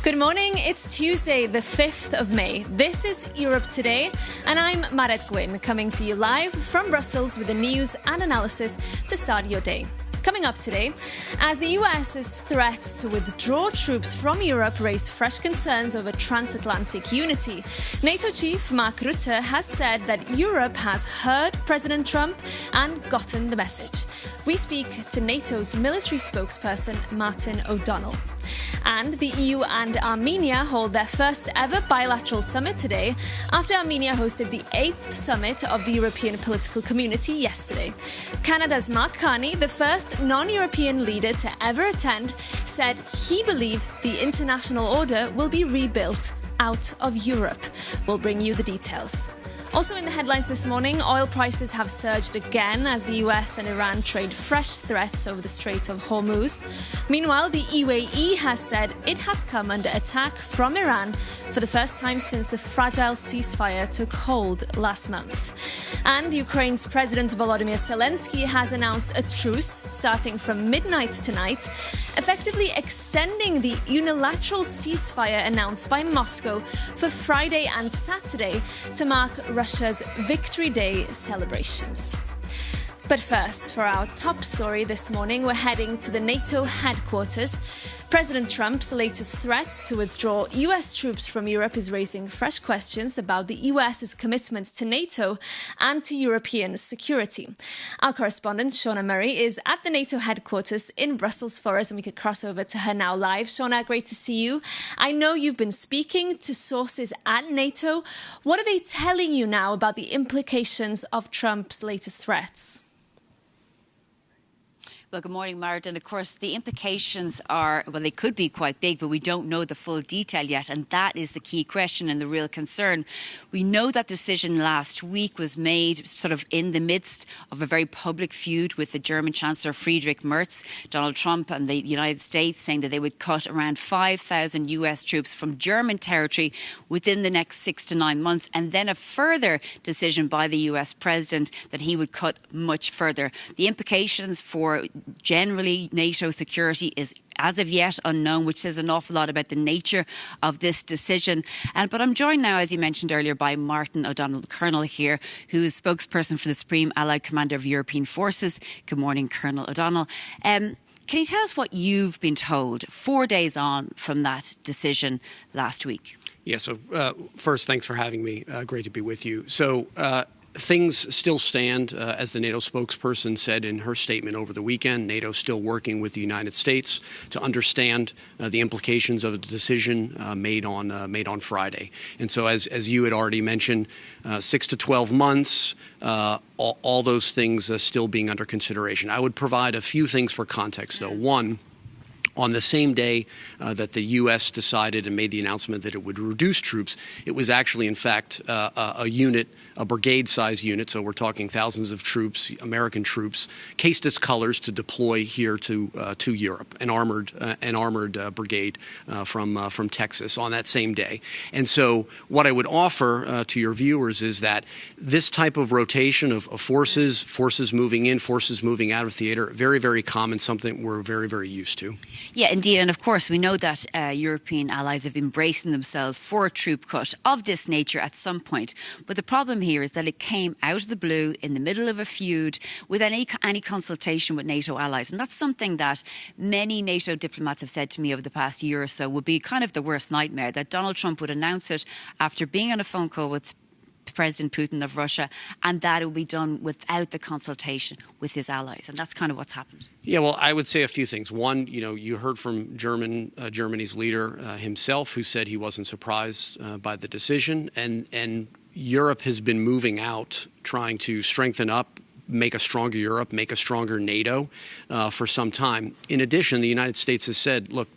Good morning, it's Tuesday, the 5th of May. This is Europe Today, and I'm Maret Gwyn, coming to you live from Brussels with the news and analysis to start your day. Coming up today, as the US's threats to withdraw troops from Europe raise fresh concerns over transatlantic unity, NATO chief Mark Rutte has said that Europe has heard President Trump and gotten the message. We speak to NATO's military spokesperson, Martin O'Donnell. And the EU and Armenia hold their first ever bilateral summit today after Armenia hosted the 8th summit of the European political community yesterday. Canada's Mark Carney, the first non-European leader to ever attend, said he believes the international order will be rebuilt out of Europe. We'll bring you the details. Also in the headlines this morning, oil prices have surged again as the US and Iran trade fresh threats over the Strait of Hormuz. Meanwhile, the UAE has said it has come under attack from Iran for the first time since the fragile ceasefire took hold last month. And Ukraine's President Volodymyr Zelensky has announced a truce starting from midnight tonight, effectively extending the unilateral ceasefire announced by Moscow for Friday and Saturday to mark Russia's Victory Day celebrations. But first, for our top story this morning, we're heading to the NATO headquarters. President Trump's latest threats to withdraw US troops from Europe is raising fresh questions about the US's commitment to NATO and to European security. Our correspondent, Shauna Murray, is at the NATO headquarters in Brussels for us, and we could cross over to her now live. Shauna, great to see you. I know you've been speaking to sources at NATO. What are they telling you now about the implications of Trump's latest threats? Well, good morning, Marit. And of course, the implications are, well, they could be quite big, but we don't know the full detail yet. And that is the key question and the real concern. We know that decision last week was made sort of in the midst of a very public feud with the German Chancellor Friedrich Merz, Donald Trump and the United States saying that they would cut around 5,000 US troops from German territory within the next 6 to 9 months. And then a further decision by the US president that he would cut much further. The implications for generally NATO security is as of yet unknown, which says an awful lot about the nature of this decision. But I'm joined now, as you mentioned earlier, by Martin O'Donnell, the Colonel here, who is spokesperson for the Supreme Allied Commander of European Forces. Good morning, Colonel O'Donnell. Can you tell us what you've been told 4 days on from that decision last week? Yeah, so first, thanks for having me. Great to be with you. So things still stand, as the NATO spokesperson said in her statement over the weekend. NATO's still working with the United States to understand the implications of the decision made on Friday. And so, as you had already mentioned, 6 to 12 months, all those things still being under consideration. I would provide a few things for context, though. One, on the same day that the U.S. decided and made the announcement that it would reduce troops, it was actually, in fact, a brigade-sized unit, so we're talking thousands of troops, American troops, cased its colors to deploy here to Europe, an armored brigade from Texas on that same day. And so what I would offer to your viewers is that this type of rotation of forces moving in, forces moving out of theater, very, very common, something we're very, very used to. Yeah, indeed. And of course, we know that European allies have been bracing themselves for a troop cut of this nature at some point. But the problem here is that it came out of the blue in the middle of a feud with any consultation with NATO allies. And that's something that many NATO diplomats have said to me over the past year or so would be kind of the worst nightmare, that Donald Trump would announce it after being on a phone call with President Putin of Russia, and that it will be done without the consultation with his allies. And that's kind of what's happened. Yeah, well, I would say a few things. One, you heard from Germany's leader himself, who said he wasn't surprised by the decision. And Europe has been moving out, trying to strengthen up, make a stronger Europe, make a stronger NATO for some time. In addition, the United States has said, look,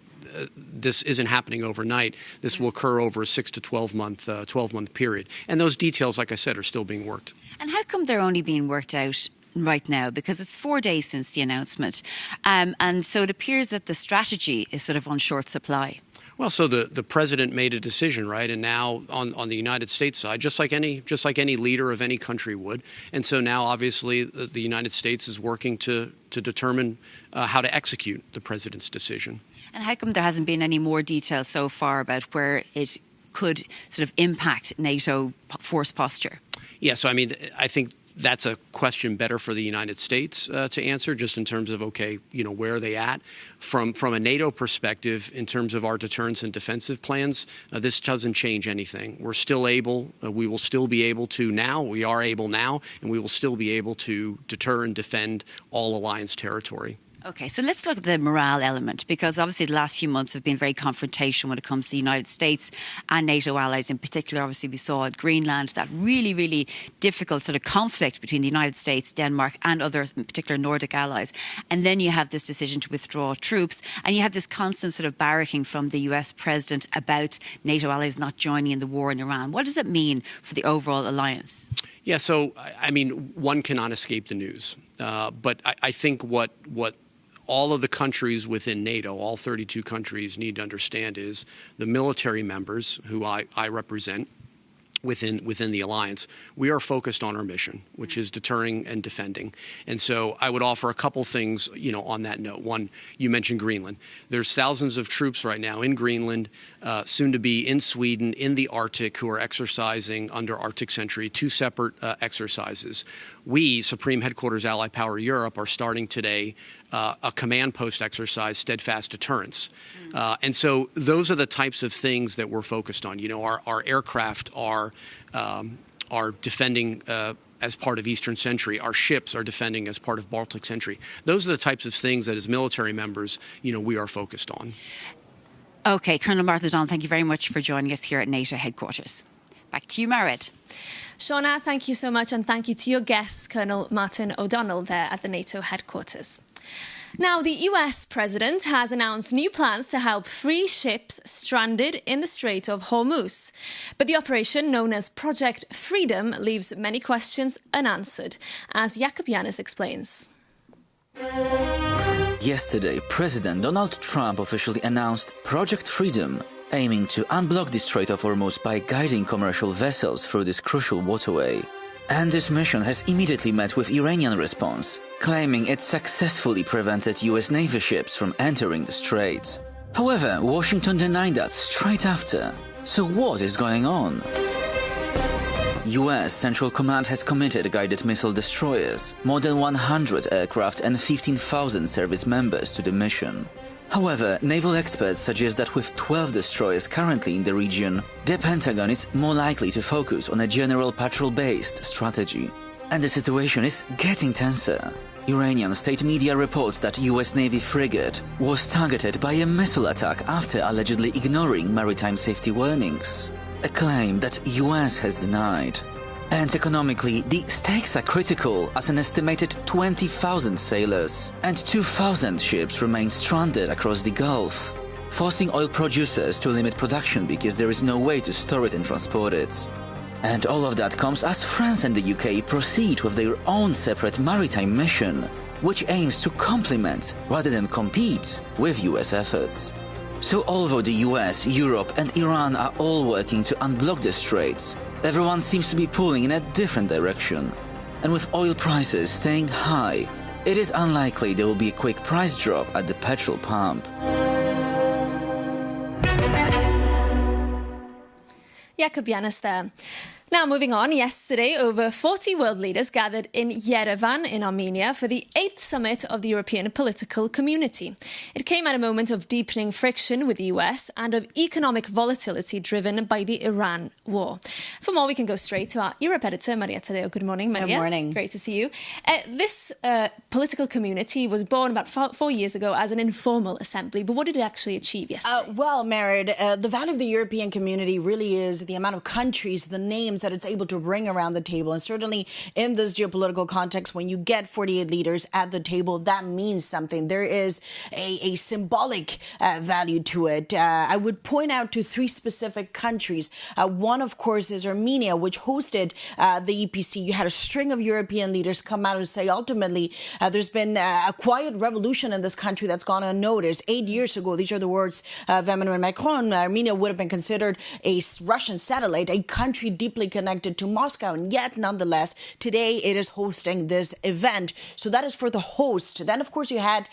this isn't happening overnight. This will occur over a 6 to 12-month period. And those details, like I said, are still being worked. And how come they're only being worked out right now? Because it's 4 days since the announcement. And so it appears that the strategy is sort of on short supply. Well, so the president made a decision, right? And now on the United States side, just like any leader of any country would. And so now, obviously, the United States is working to determine how to execute the president's decision. And how come there hasn't been any more detail so far about where it could sort of impact NATO force posture? Yeah, so I mean, I think that's a question better for the United States to answer, just in terms of, okay, where are they at? From a NATO perspective, in terms of our deterrence and defensive plans, this doesn't change anything. We're still able, we will still be able to now, we are able now, and we will still be able to deter and defend all alliance territory. Okay, so let's look at the morale element, because obviously the last few months have been very confrontational when it comes to the United States and NATO allies in particular. Obviously, we saw at Greenland that really, really difficult sort of conflict between the United States, Denmark and other, in particular Nordic allies. And then you have this decision to withdraw troops, and you have this constant sort of barracking from the US president about NATO allies not joining in the war in Iran. What does it mean for the overall alliance? Yeah, so, I mean, one cannot escape the news. But I think what all of the countries within NATO, all 32 countries, need to understand is the military members, who I represent within the alliance, we are focused on our mission, which is deterring and defending. And so I would offer a couple things, on that note. One, you mentioned Greenland. There's thousands of troops right now in Greenland, soon to be in Sweden, in the Arctic, who are exercising under Arctic Sentry, 2 separate exercises. We, Supreme Headquarters Allied Power Europe, are starting today a command post exercise, Steadfast Deterrence. And so those are the types of things that we're focused on. Our aircraft are defending as part of Eastern Sentry. Our ships are defending as part of Baltic Sentry. Those are the types of things that as military members, we are focused on. Okay, Colonel Martin O'Donnell, thank you very much for joining us here at NATO headquarters. Back to you, Marit. Shauna, thank you so much, and thank you to your guest, Colonel Martin O'Donnell, there at the NATO headquarters. Now, the US president has announced new plans to help free ships stranded in the Strait of Hormuz. But the operation, known as Project Freedom, leaves many questions unanswered, as Jakob Janus explains. Yesterday, President Donald Trump officially announced Project Freedom, aiming to unblock the Strait of Hormuz by guiding commercial vessels through this crucial waterway. And this mission has immediately met with Iranian response, claiming it successfully prevented US Navy ships from entering the strait. However, Washington denied that straight after. So what is going on? US Central Command has committed guided missile destroyers, more than 100 aircraft and 15,000 service members to the mission. However, naval experts suggest that with 12 destroyers currently in the region, the Pentagon is more likely to focus on a general patrol-based strategy. And the situation is getting tenser. Iranian state media reports that US Navy frigate was targeted by a missile attack after allegedly ignoring maritime safety warnings, a claim that US has denied. And economically, the stakes are critical, as an estimated 20,000 sailors and 2,000 ships remain stranded across the Gulf, forcing oil producers to limit production because there is no way to store it and transport it. And all of that comes as France and the UK proceed with their own separate maritime mission, which aims to complement rather than compete with US efforts. So although the US, Europe and Iran are all working to unblock the straits, everyone seems to be pulling in a different direction. And with oil prices staying high, it is unlikely there will be a quick price drop at the petrol pump. Jakob Janus there. Now, moving on, yesterday, over 40 world leaders gathered in Yerevan in Armenia for the 8th summit of the European political community. It came at a moment of deepening friction with the US and of economic volatility driven by the Iran war. For more, we can go straight to our Europe editor, Maria Tadeo. Good morning, Maria. Good morning. Great to see you. This political community was born about 4 years ago as an informal assembly, but what did it actually achieve yesterday? Well, Merid, the value of the European community really is the amount of countries, the names that it's able to bring around the table. And certainly in this geopolitical context, when you get 48 leaders at the table, that means something. There is a symbolic value to it. I would point out to three specific countries. One, of course, is Armenia, which hosted the EPC. You had a string of European leaders come out and say, ultimately, there's been a quiet revolution in this country that's gone unnoticed. 8 years ago, these are the words of Emmanuel Macron, Armenia would have been considered a Russian satellite, a country deeply connected to Moscow. And yet, nonetheless, today it is hosting this event. So that is for the host. Then, of course, you had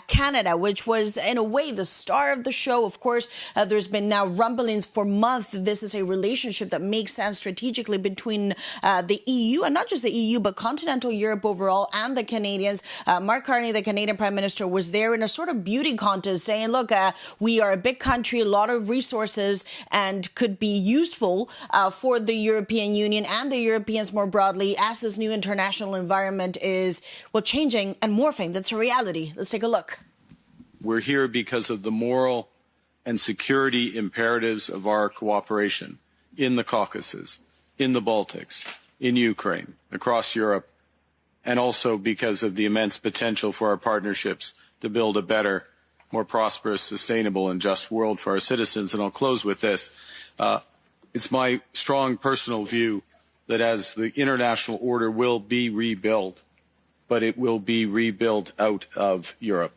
Canada, which was, in a way, the star of the show. Of course, there's been now rumblings for months. This is a relationship that makes sense strategically between the EU, and not just the EU, but continental Europe overall, and the Canadians. Mark Carney, the Canadian Prime Minister, was there in a sort of beauty contest saying, look, we are a big country, a lot of resources, and could be useful for the European Union and the Europeans more broadly as this new international environment is, well, changing and morphing. That's a reality. Let's take a look. We're here because of the moral and security imperatives of our cooperation in the Caucasus, in the Baltics, in Ukraine, across Europe, and also because of the immense potential for our partnerships to build a better, more prosperous, sustainable, and just world for our citizens. And I'll close with this. It's my strong personal view that as the international order will be rebuilt, but it will be rebuilt out of Europe.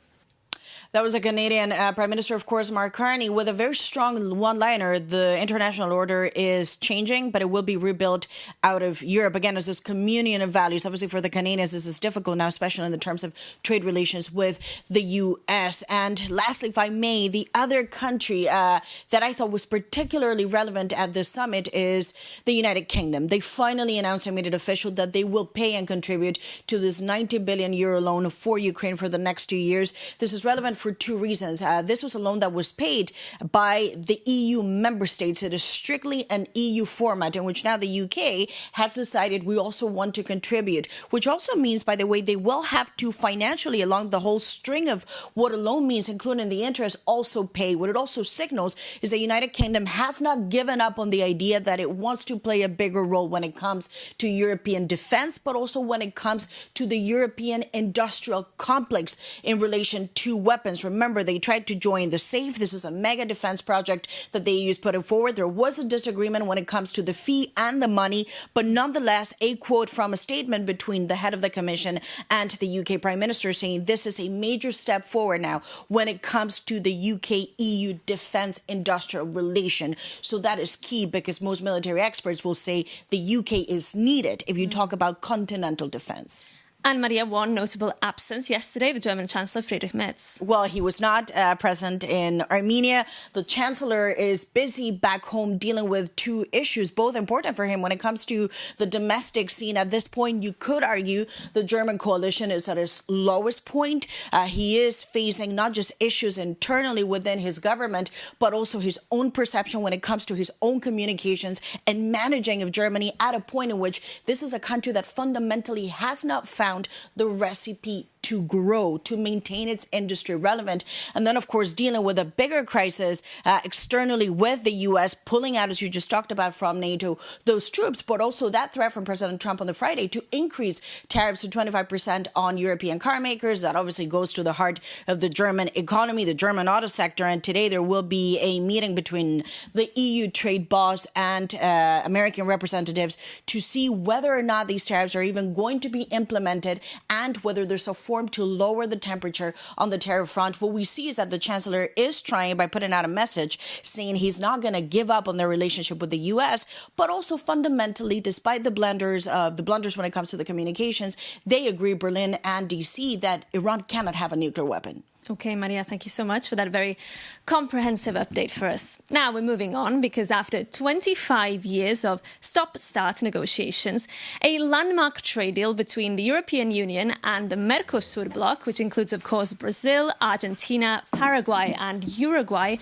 That was a Canadian Prime Minister, of course, Mark Carney, with a very strong one-liner. The international order is changing, but it will be rebuilt out of Europe. Again, as this communion of values. Obviously, for the Canadians, this is difficult now, especially in the terms of trade relations with the U.S. And lastly, if I may, the other country that I thought was particularly relevant at this summit is the United Kingdom. They finally announced and made it official that they will pay and contribute to this 90 billion euro loan for Ukraine for the next 2 years. This is relevant for two reasons. This was a loan that was paid by the EU member states. It is strictly an EU format in which now the UK has decided we also want to contribute, which also means, by the way, they will have to financially, along the whole string of what a loan means, including the interest, also pay. What it also signals is the United Kingdom has not given up on the idea that it wants to play a bigger role when it comes to European defense, but also when it comes to the European industrial complex in relation to weapons. Remember, they tried to join the SAFE. This is a mega defense project that the EU is putting forward. There was a disagreement when it comes to the fee and the money, but nonetheless, a quote from a statement between the head of the Commission and the UK Prime Minister saying this is a major step forward now when it comes to the UK-EU defense industrial relation. So that is key because most military experts will say the UK is needed if you talk about continental defense. And Maria, one notable absence yesterday, the German Chancellor Friedrich Merz. Well, he was not present in Armenia. The Chancellor is busy back home dealing with two issues, both important for him when it comes to the domestic scene. At this point, you could argue the German coalition is at its lowest point. He is facing not just issues internally within his government, but also his own perception when it comes to his own communications and managing of Germany at a point in which this is a country that fundamentally has not found the recipe to grow, to maintain its industry relevant. And then, of course, dealing with a bigger crisis externally with the U.S. pulling out, as you just talked about, from NATO, those troops, but also that threat from President Trump on the Friday to increase tariffs to 25% on European car makers. That obviously goes to the heart of the German economy, the German auto sector. And today there will be a meeting between the EU trade boss and American representatives to see whether or not these tariffs are even going to be implemented and whether there's a form to lower the temperature on the tariff front. What we see is that the Chancellor is trying by putting out a message saying he's not going to give up on their relationship with the U.S., but also fundamentally, despite the blunders when it comes to the communications, they agree, Berlin and D.C., that Iran cannot have a nuclear weapon. Okay, Maria, thank you so much for that very comprehensive update for us. Now we're moving on because after 25 years of stop-start negotiations, a landmark trade deal between the European Union and the Mercosur bloc, which includes, of course, Brazil, Argentina, Paraguay and Uruguay,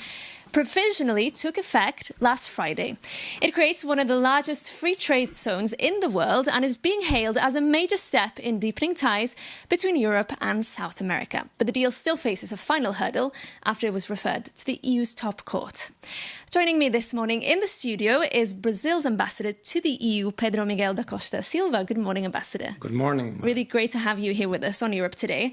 provisionally took effect last Friday. It creates one of the largest free trade zones in the world and is being hailed as a major step in deepening ties between Europe and South America. But the deal still faces a final hurdle after it was referred to the EU's top court. Joining me this morning in the studio is Brazil's ambassador to the EU, Pedro Miguel da Costa Silva. Good morning, Ambassador. Good morning. Really great to have you here with us on Europe Today.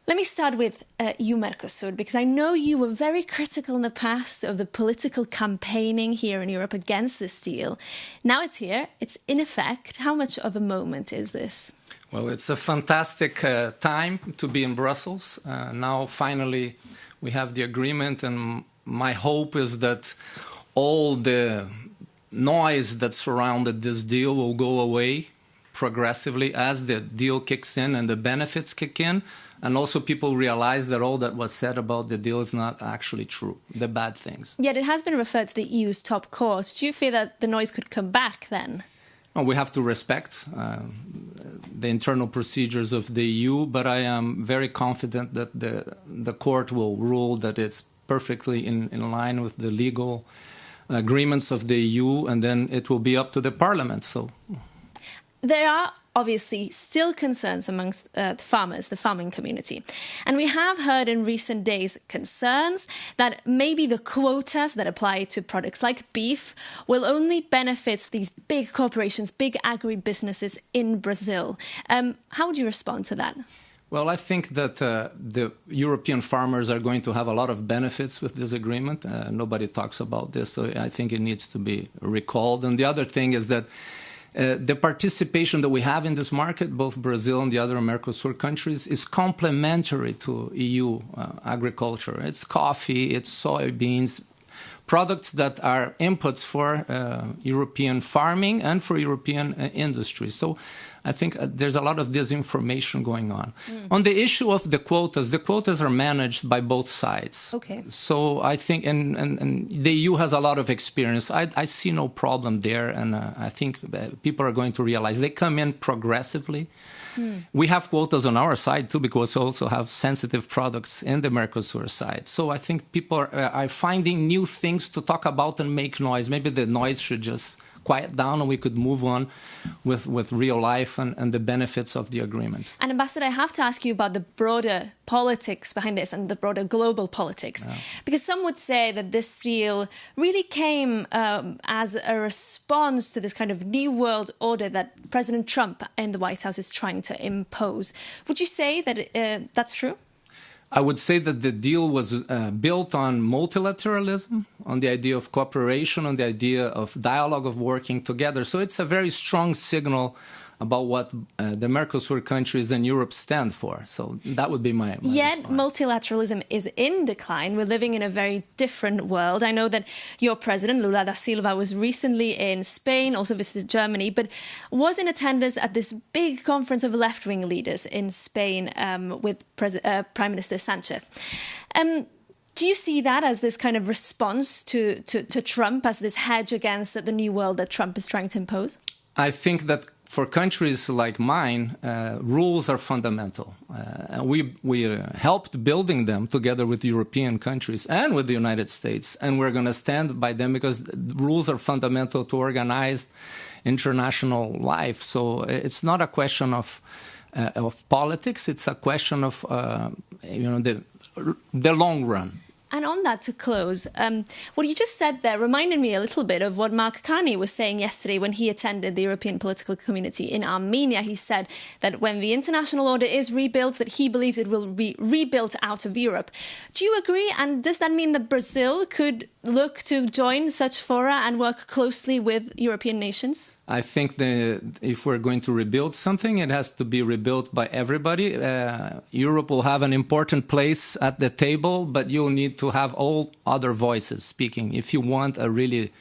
Let me start with EU-Mercosur, because I know you were very critical in the past of the political campaigning here in Europe against this deal. Now it's here, it's in effect. How much of a moment is this? Well, it's a fantastic time to be in Brussels. Now, finally, we have the agreement, and my hope is that all the noise that surrounded this deal will go away progressively as the deal kicks in and the benefits kick in. And also people realize that all that was said about the deal is not actually true, the bad things. Yet it has been referred to the EU's top court. Do you fear that the noise could come back then? Well, we have to respect the internal procedures of the EU, but I am very confident that the court will rule that it's perfectly in line with the legal agreements of the EU, and then it will be up to the Parliament. So there are obviously still concerns amongst farmers, the farming community. And we have heard in recent days concerns that maybe the quotas that apply to products like beef will only benefit these big corporations, big agri-businesses in Brazil. How would you respond to that? Well, I think that the European farmers are going to have a lot of benefits with this agreement. Nobody talks about this, so I think it needs to be recalled. And the other thing is that the participation that we have in this market, both Brazil and the other Mercosur countries, is complementary to EU agriculture. It's coffee, it's soybeans, products that are inputs for European farming and for European industry. So I think there's a lot of disinformation going on. On the issue of the quotas are managed by both sides. Okay. So I think, and the EU has a lot of experience. I see no problem there, and I think people are going to realize they come in progressively. We have quotas on our side, too, because we also have sensitive products in the Mercosur side. So I think people are finding new things to talk about and make noise. Maybe the noise should just quiet down and we could move on with real life and the benefits of the agreement. And Ambassador, I have to ask you about the broader politics behind this and the broader global politics. Yeah. Because some would say that this deal really came as a response to this kind of new world order that President Trump in the White House is trying to impose. Would you say that that's true? I would say that the deal was built on multilateralism, on the idea of cooperation, on the idea of dialogue, of working together. So it's a very strong signal about what the Mercosur countries and Europe stand for. So that would be my Yet response. Multilateralism is in decline. We're living in a very different world. I know that your president, Lula da Silva, was recently in Spain, also visited Germany, but was in attendance at this big conference of left-wing leaders in Spain with Prime Minister Sanchez. Do you see that as this kind of response to Trump, as this hedge against the new world that Trump is trying to impose? I think that for countries like mine, rules are fundamental. We helped building them together with European countries and with the United States, and we're going to stand by them because rules are fundamental to organized international life. So it's not a question of politics; it's a question of the long run. And on that, to close, what you just said there reminded me a little bit of what Mark Carney was saying yesterday when he attended the European political community in Armenia. He said that when the international order is rebuilt, that he believes it will be rebuilt out of Europe. Do you agree? And does that mean that Brazil could look to join such fora and work closely with European nations? I think that if we're going to rebuild something, it has to be rebuilt by everybody. Europe will have an important place at the table, but you'll need to have all other voices speaking. If you want a really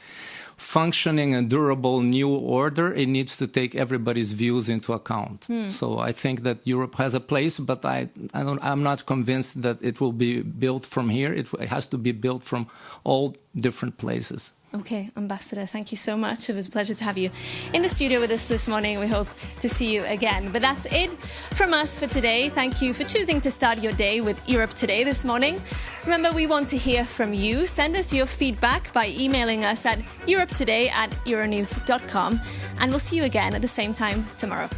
functioning and durable new order, it needs to take everybody's views into account. So I think that Europe has a place, but I'm not convinced that it will be built from here. It has to be built from all different places. Okay, Ambassador, thank you so much. It was a pleasure to have you in the studio with us this morning. We hope to see you again. But that's it from us for today. Thank you for choosing to start your day with Europe Today this morning. Remember, we want to hear from you. Send us your feedback by emailing us at europetoday@euronews.com. And we'll see you again at the same time tomorrow.